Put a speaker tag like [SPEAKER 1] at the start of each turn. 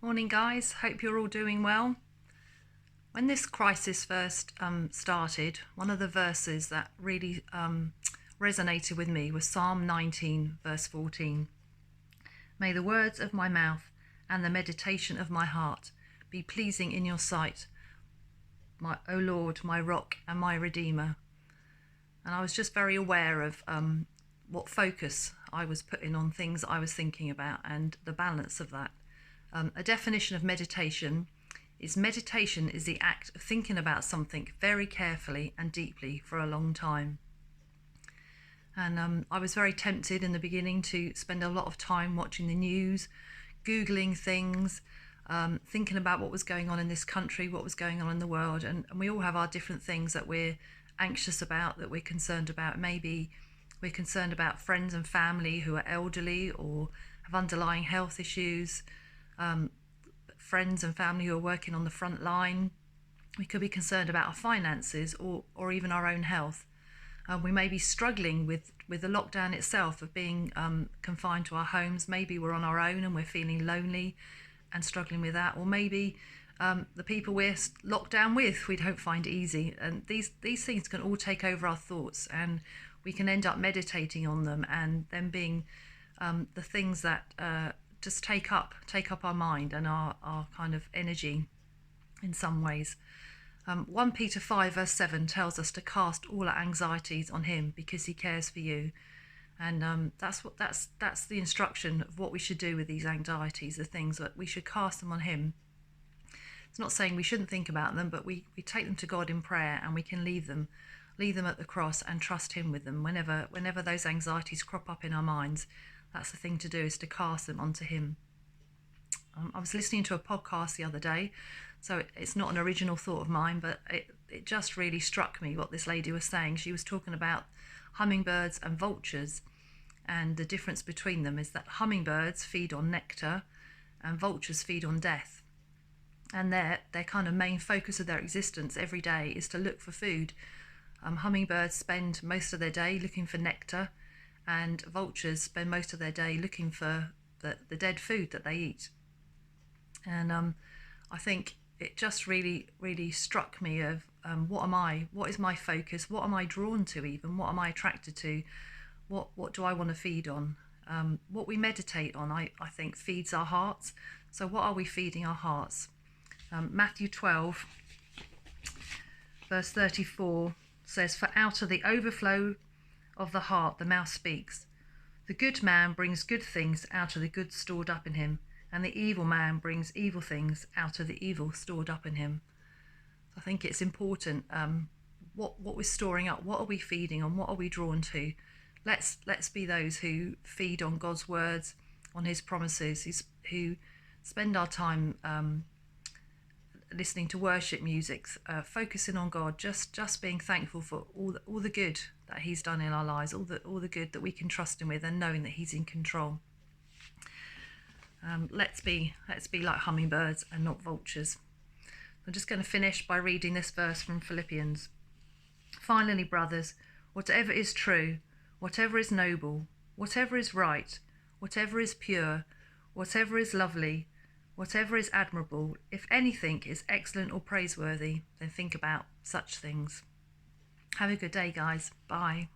[SPEAKER 1] Morning guys, hope you're all doing well. When this crisis first started, one of the verses that really resonated with me was Psalm 19 verse 14. May the words of my mouth and the meditation of my heart be pleasing in your sight, O Lord, my rock and my redeemer. And I was just very aware of what focus I was putting on things I was thinking about and the balance of that. A definition of meditation is the act of thinking about something very carefully and deeply for a long time. And I was very tempted in the beginning to spend a lot of time watching the news, Googling things, thinking about what was going on in this country, what was going on in the world. And we all have our different things that we're anxious about, that we're concerned about. Maybe we're concerned about friends and family who are elderly or have underlying health issues. Friends and family who are working on the front line. We could be concerned about our finances or even our own health. We may be struggling with the lockdown itself, of being confined to our homes. Maybe we're on our own and we're feeling lonely and struggling with that. Or maybe the people we're locked down with, we don't find easy. And these things can all take over our thoughts, and we can end up meditating on them and them being the things that just take up our mind and our kind of energy in some ways. 1 Peter 5 verse 7 tells us to cast all our anxieties on him because he cares for you. And that's the instruction of what we should do with these anxieties, the things that we should cast them on him. It's not saying we shouldn't think about them, but we take them to God in prayer, and we can leave them at the cross and trust him with them. Whenever those anxieties crop up in our minds, that's the thing to do, is to cast them onto him. I was listening to a podcast the other day, so it's not an original thought of mine, but it just really struck me what this lady was saying. She was talking about hummingbirds and vultures, and the difference between them is that hummingbirds feed on nectar and vultures feed on death. And their kind of main focus of their existence every day is to look for food. Hummingbirds spend most of their day looking for nectar, and vultures spend most of their day looking for the dead food that they eat. And I think it just really, really struck me of what is my focus, what am I drawn to even, what am I attracted to, what do I want to feed on? What we meditate on, I think, feeds our hearts. So what are we feeding our hearts? Matthew 12 verse 34 says, "For out of the overflow of the heart the mouth speaks. The good man brings good things out of the good stored up in him, and the evil man brings evil things out of the evil stored up in him." I think it's important what we're storing up, what are we feeding on, what are we drawn to. Let's be those who feed on God's words, on his promises, who spend our time listening to worship music, focusing on God, just being thankful for all the good that he's done in our lives, all the good that we can trust him with, and knowing that he's in control. Let's be like hummingbirds and not vultures. I'm just going to finish by reading this verse from Philippians. "Finally, brothers, whatever is true, whatever is noble, whatever is right, whatever is pure, whatever is lovely, whatever is admirable, if anything is excellent or praiseworthy, then think about such things." Have a good day, guys. Bye.